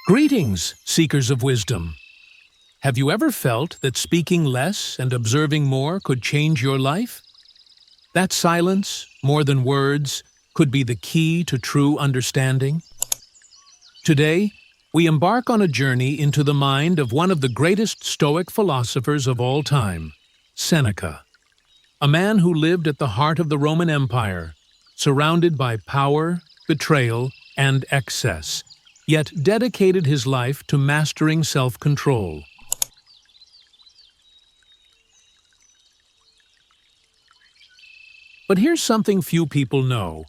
Greetings, seekers of wisdom. Have you ever felt that speaking less and observing more could change your life? That silence, more than words, could be the key to true understanding. Today, we embark on a journey into the mind of one of the greatest Stoic philosophers of all time, Seneca. A man who lived at the heart of the Roman Empire, surrounded by power, betrayal, and excess, yet dedicated his life to mastering self-control. But here's something few people know.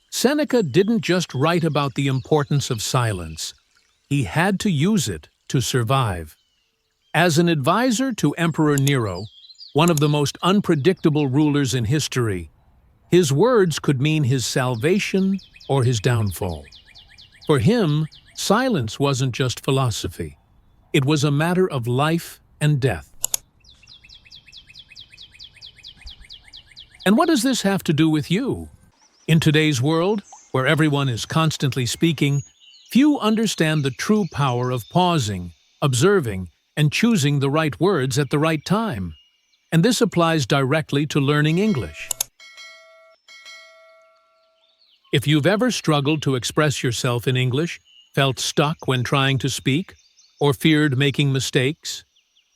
Seneca didn't just write about the importance of silence. He had to use it to survive. As an advisor to Emperor Nero, one of the most unpredictable rulers in history, his words could mean his salvation or his downfall. For him, silence wasn't just philosophy. It was a matter of life and death. And what does this have to do with you? In today's world, where everyone is constantly speaking, few understand the true power of pausing, observing, and choosing the right words at the right time. And this applies directly to learning English. If you've ever struggled to express yourself in English, felt stuck when trying to speak, or feared making mistakes,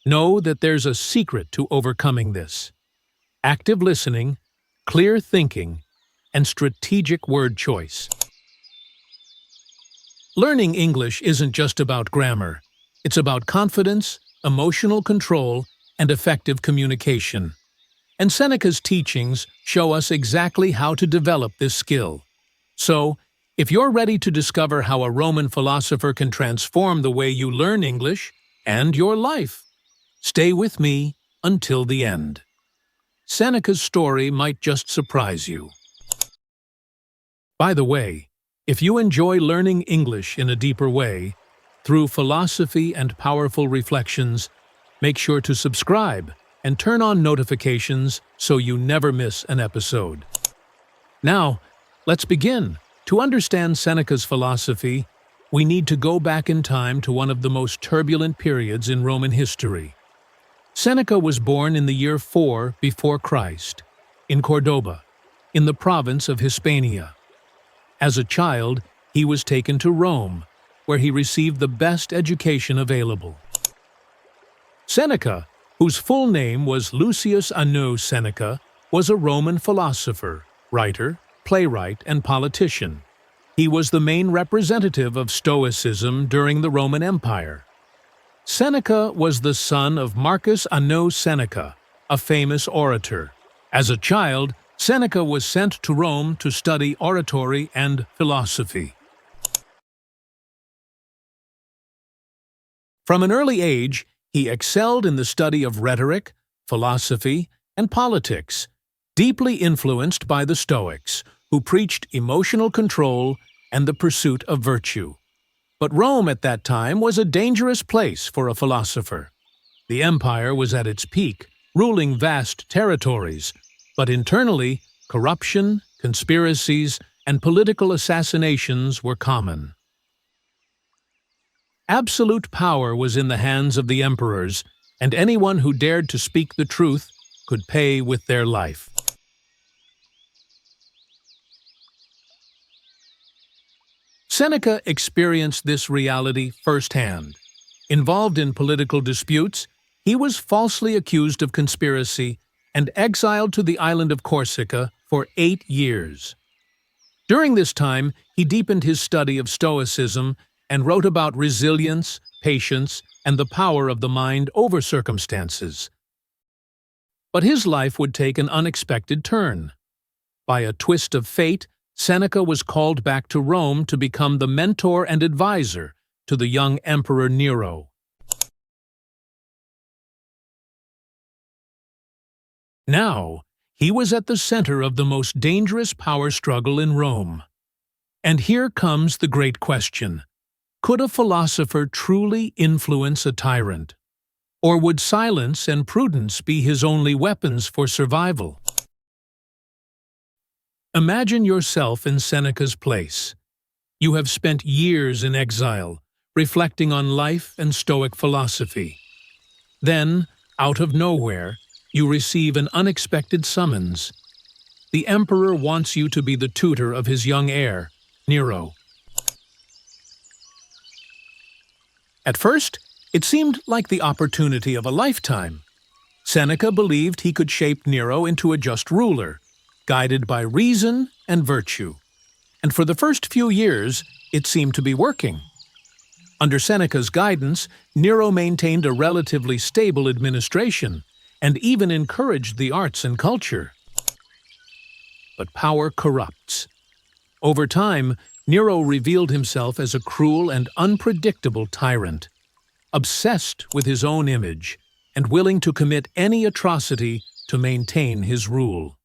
know that there's a secret to overcoming this. Active listening, clear thinking, and strategic word choice. Learning English isn't just about grammar. It's about confidence, emotional control, and effective communication. And Seneca's teachings show us exactly how to develop this skill. So, if you're ready to discover how a Roman philosopher can transform the way you learn English and your life, stay with me until the end. Seneca's story might just surprise you. By the way, if you enjoy learning English in a deeper way, through philosophy and powerful reflections, make sure to subscribe and turn on notifications so you never miss an episode. Now, let's begin. To understand Seneca's philosophy, we need to go back in time to one of the most turbulent periods in Roman history. Seneca was born in the year 4 before Christ, in Cordoba, in the province of Hispania. As a child, he was taken to Rome, where he received the best education available. Seneca, whose full name was Lucius Annus Seneca, was a Roman philosopher, writer, playwright, and politician. He was the main representative of Stoicism during the Roman Empire. Seneca was the son of Marcus Annus Seneca, a famous orator. As a child, Seneca was sent to Rome to study oratory and philosophy. From an early age, he excelled in the study of rhetoric, philosophy, and politics, deeply influenced by the Stoics, who preached emotional control and the pursuit of virtue. But Rome at that time was a dangerous place for a philosopher. The empire was at its peak, ruling vast territories, but internally, corruption, conspiracies, and political assassinations were common. Absolute power was in the hands of the emperors, and anyone who dared to speak the truth could pay with their life. Seneca experienced this reality firsthand. Involved in political disputes, he was falsely accused of conspiracy and exiled to the island of Corsica for 8 years. During this time, he deepened his study of Stoicism and wrote about resilience, patience, and the power of the mind over circumstances. But his life would take an unexpected turn. By a twist of fate, Seneca was called back to Rome to become the mentor and advisor to the young Emperor Nero. Now, he was at the center of the most dangerous power struggle in Rome. And here comes the great question. Could a philosopher truly influence a tyrant? Or would silence and prudence be his only weapons for survival? Imagine yourself in Seneca's place. You have spent years in exile, reflecting on life and Stoic philosophy. Then, out of nowhere, you receive an unexpected summons. The emperor wants you to be the tutor of his young heir, Nero. At first, it seemed like the opportunity of a lifetime. Seneca believed he could shape Nero into a just ruler, guided by reason and virtue. And for the first few years, it seemed to be working. Under Seneca's guidance, Nero maintained a relatively stable administration and even encouraged the arts and culture. But power corrupts. Over time, Nero revealed himself as a cruel and unpredictable tyrant, obsessed with his own image and willing to commit any atrocity to maintain his rule.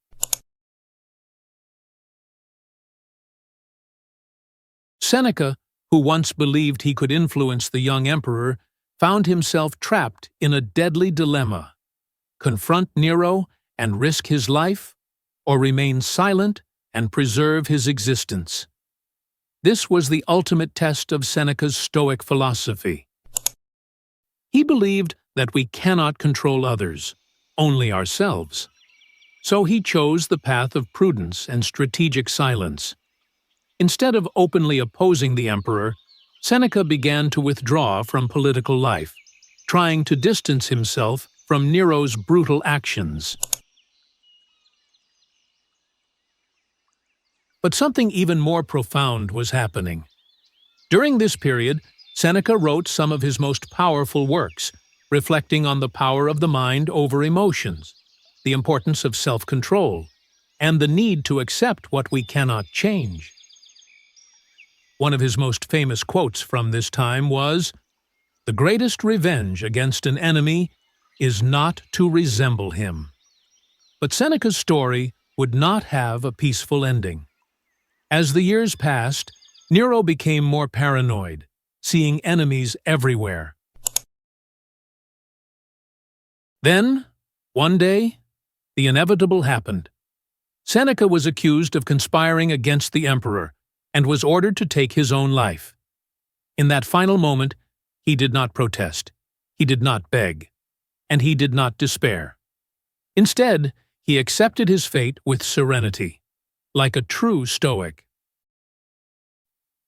Seneca, who once believed he could influence the young emperor, found himself trapped in a deadly dilemma: confront Nero and risk his life, or remain silent and preserve his existence. This was the ultimate test of Seneca's Stoic philosophy. He believed that we cannot control others, only ourselves. So he chose the path of prudence and strategic silence. Instead of openly opposing the emperor, Seneca began to withdraw from political life, trying to distance himself from Nero's brutal actions. But something even more profound was happening. During this period, Seneca wrote some of his most powerful works, reflecting on the power of the mind over emotions, the importance of self-control, and the need to accept what we cannot change. One of his most famous quotes from this time was, "The greatest revenge against an enemy is not to resemble him." But Seneca's story would not have a peaceful ending. As the years passed, Nero became more paranoid, seeing enemies everywhere. Then, one day, the inevitable happened. Seneca was accused of conspiring against the emperor and was ordered to take his own life. In that final moment, he did not protest, he did not beg, and he did not despair. Instead, he accepted his fate with serenity, like a true Stoic.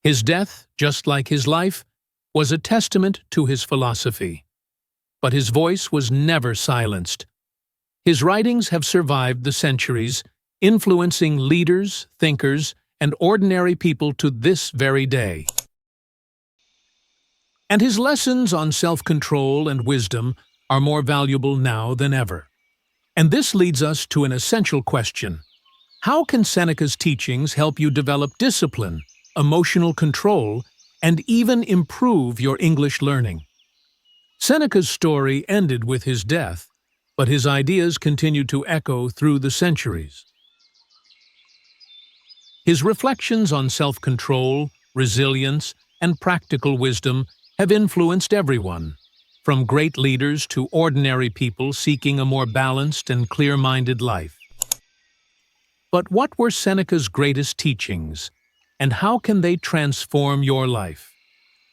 His death, just like his life, was a testament to his philosophy. But his voice was never silenced. His writings have survived the centuries, influencing leaders, thinkers, and ordinary people to this very day. And his lessons on self-control and wisdom are more valuable now than ever. And this leads us to an essential question. How can Seneca's teachings help you develop discipline, emotional control, and even improve your English learning? Seneca's story ended with his death, but his ideas continued to echo through the centuries. His reflections on self-control, resilience, and practical wisdom have influenced everyone, from great leaders to ordinary people seeking a more balanced and clear-minded life. But what were Seneca's greatest teachings, and how can they transform your life?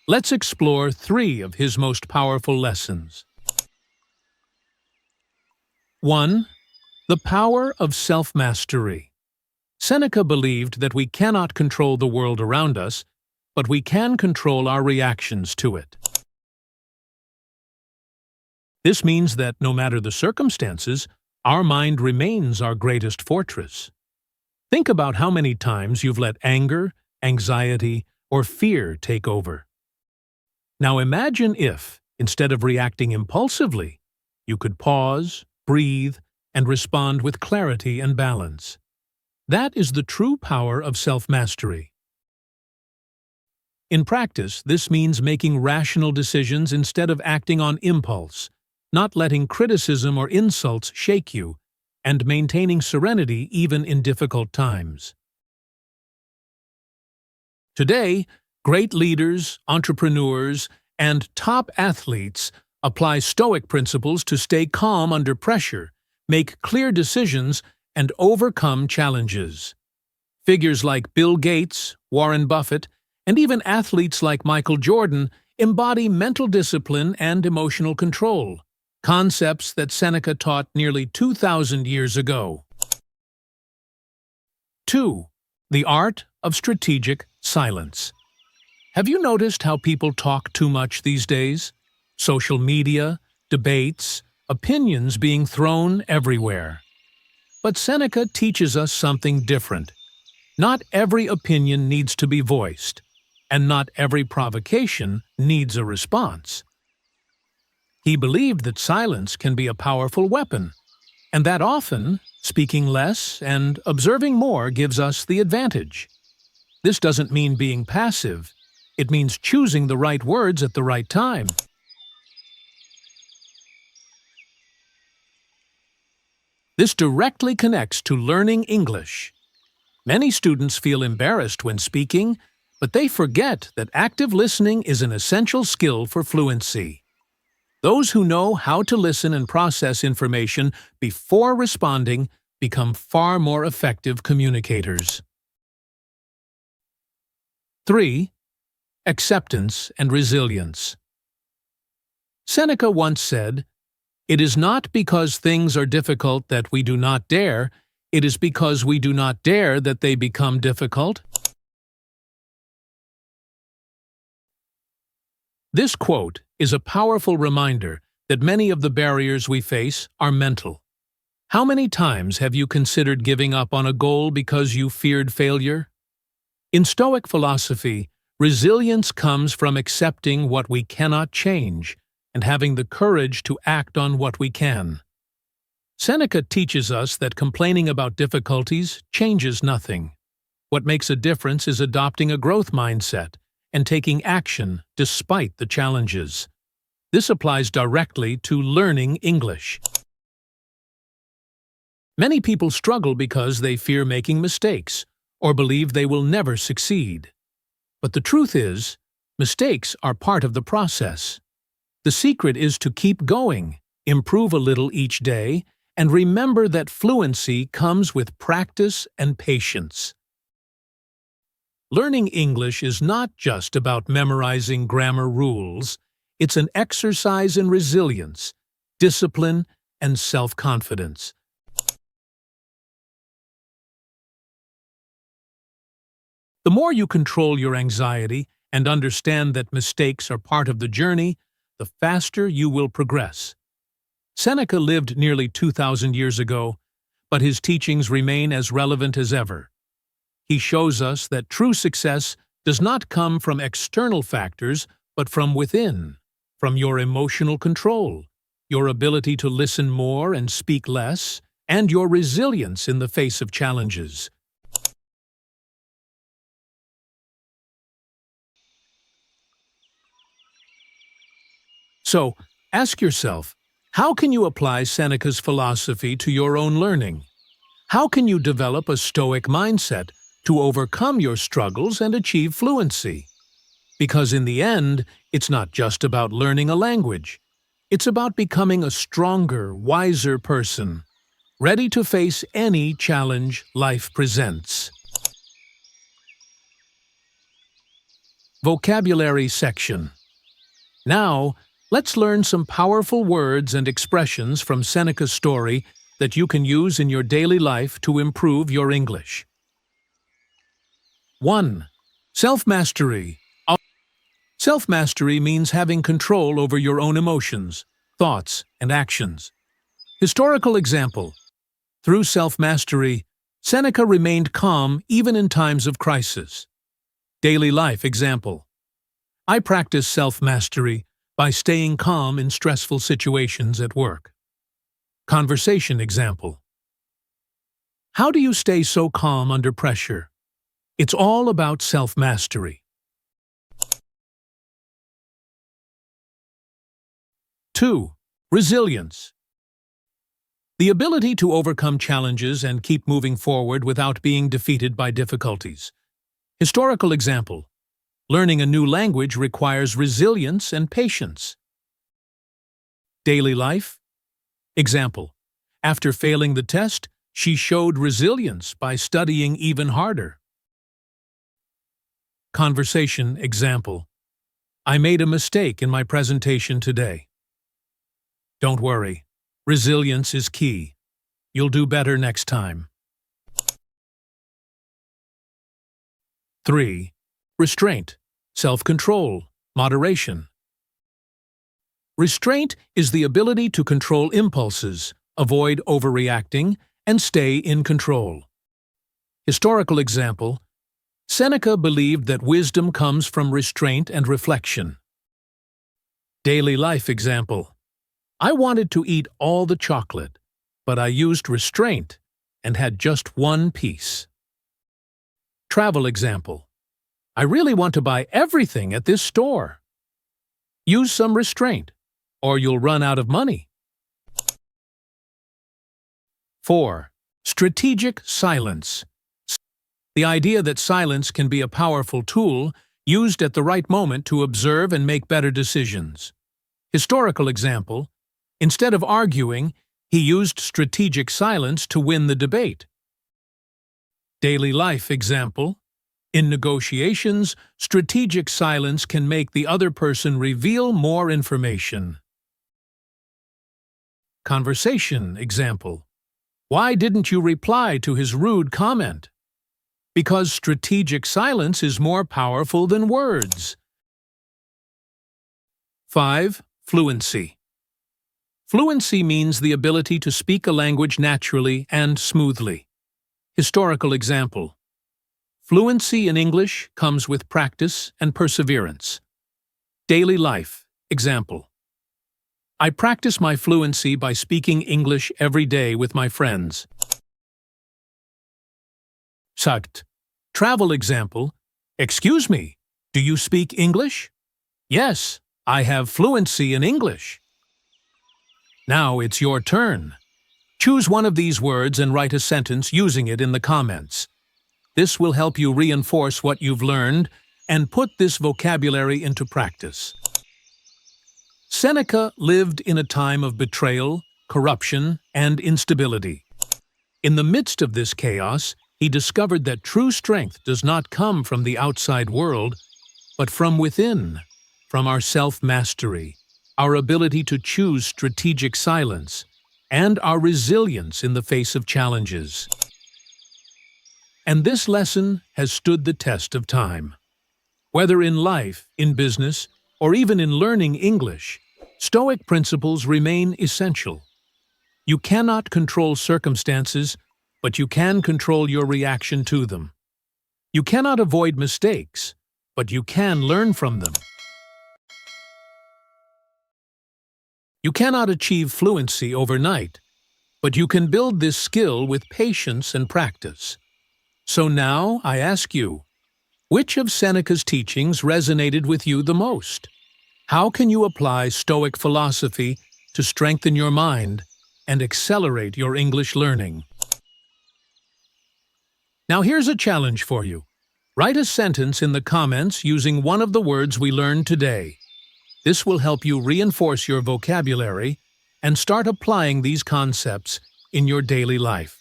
Let's explore 3 of his most powerful lessons. 1. The power of self-mastery. Seneca believed that we cannot control the world around us, but we can control our reactions to it. This means that no matter the circumstances, our mind remains our greatest fortress. Think about how many times you've let anger, anxiety, or fear take over. Now imagine if, instead of reacting impulsively, you could pause, breathe, and respond with clarity and balance. That is the true power of self-mastery. In practice, this means making rational decisions instead of acting on impulse, not letting criticism or insults shake you, and maintaining serenity even in difficult times. Today, great leaders, entrepreneurs, and top athletes apply Stoic principles to stay calm under pressure, make clear decisions, and overcome challenges. Figures like Bill Gates, Warren Buffett, and even athletes like Michael Jordan embody mental discipline and emotional control, concepts that Seneca taught nearly 2,000 years ago. 2. The art of strategic silence. Have you noticed how people talk too much these days? Social media, debates, opinions being thrown everywhere. But Seneca teaches us something different. Not every opinion needs to be voiced, and not every provocation needs a response. He believed that silence can be a powerful weapon, and that often, speaking less and observing more gives us the advantage. This doesn't mean being passive. It means choosing the right words at the right time. This directly connects to learning English. Many students feel embarrassed when speaking, but they forget that active listening is an essential skill for fluency. Those who know how to listen and process information before responding become far more effective communicators. 3. Acceptance and resilience. Seneca once said, "It is not because things are difficult that we do not dare, it is because we do not dare that they become difficult." This quote is a powerful reminder that many of the barriers we face are mental. How many times have you considered giving up on a goal because you feared failure? In Stoic philosophy, resilience comes from accepting what we cannot change and having the courage to act on what we can. Seneca teaches us that complaining about difficulties changes nothing. What makes a difference is adopting a growth mindset and taking action despite the challenges. This applies directly to learning English. Many people struggle because they fear making mistakes or believe they will never succeed. But the truth is, mistakes are part of the process. The secret is to keep going, improve a little each day, and remember that fluency comes with practice and patience. Learning English is not just about memorizing grammar rules. It's an exercise in resilience, discipline, and self-confidence. The more you control your anxiety and understand that mistakes are part of the journey, the faster you will progress. Seneca lived nearly 2,000 years ago, but his teachings remain as relevant as ever. He shows us that true success does not come from external factors, but from within, from your emotional control, your ability to listen more and speak less, and your resilience in the face of challenges. So, ask yourself, how can you apply Seneca's philosophy to your own learning? How can you develop a Stoic mindset to overcome your struggles and achieve fluency? Because in the end, it's not just about learning a language. It's about becoming a stronger, wiser person, ready to face any challenge life presents. Vocabulary section. Now, let's learn some powerful words and expressions from Seneca's story that you can use in your daily life to improve your English. 1. Self-mastery. Self-mastery means having control over your own emotions, thoughts, and actions. Historical example. Through self-mastery, Seneca remained calm even in times of crisis. Daily life example. I practice self-mastery by staying calm in stressful situations at work. Conversation example. How do you stay so calm under pressure? It's all about self-mastery. 2. Resilience. The ability to overcome challenges and keep moving forward without being defeated by difficulties. Historical example. Learning a new language requires resilience and patience. Daily life. Example. After failing the test, she showed resilience by studying even harder. Conversation example. I made a mistake in my presentation today. Don't worry. Resilience is key. You'll do better next time. 3. Restraint, self-control, moderation. Restraint is the ability to control impulses, avoid overreacting, and stay in control. Historical example: Seneca believed that wisdom comes from restraint and reflection. Daily life example: I wanted to eat all the chocolate, but I used restraint and had just one piece. Travel example: I really want to buy everything at this store. Use some restraint, or you'll run out of money. 4. Strategic silence. The idea that silence can be a powerful tool used at the right moment to observe and make better decisions. Historical example: instead of arguing, he used strategic silence to win the debate. Daily life example: in negotiations, strategic silence can make the other person reveal more information. Conversation example: why didn't you reply to his rude comment? Because strategic silence is more powerful than words. 5. Fluency. Fluency means the ability to speak a language naturally and smoothly. Historical example: fluency in English comes with practice and perseverance. Daily life example: I practice my fluency by speaking English every day with my friends. Sagt. Travel example: excuse me, do you speak English? Yes, I have fluency in English. Now it's your turn. Choose one of these words and write a sentence using it in the comments. This will help you reinforce what you've learned and put this vocabulary into practice. Seneca lived in a time of betrayal, corruption, and instability. In the midst of this chaos, he discovered that true strength does not come from the outside world, but from within, from our self-mastery, our ability to choose strategic silence, and our resilience in the face of challenges. And this lesson has stood the test of time. Whether in life, in business, or even in learning English, Stoic principles remain essential. You cannot control circumstances, but you can control your reaction to them. You cannot avoid mistakes, but you can learn from them. You cannot achieve fluency overnight, but you can build this skill with patience and practice. So now I ask you, which of Seneca's teachings resonated with you the most? How can you apply Stoic philosophy to strengthen your mind and accelerate your English learning? Now here's a challenge for you. Write a sentence in the comments using one of the words we learned today. This will help you reinforce your vocabulary and start applying these concepts in your daily life.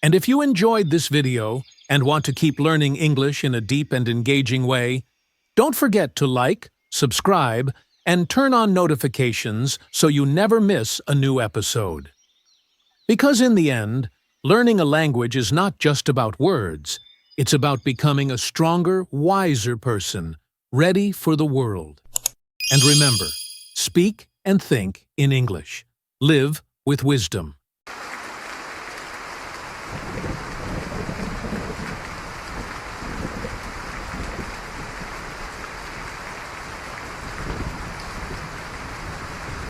And if you enjoyed this video and want to keep learning English in a deep and engaging way, don't forget to like, subscribe, and turn on notifications so you never miss a new episode. Because in the end, learning a language is not just about words. It's about becoming a stronger, wiser person, ready for the world. And remember, speak and think in English. Live with wisdom.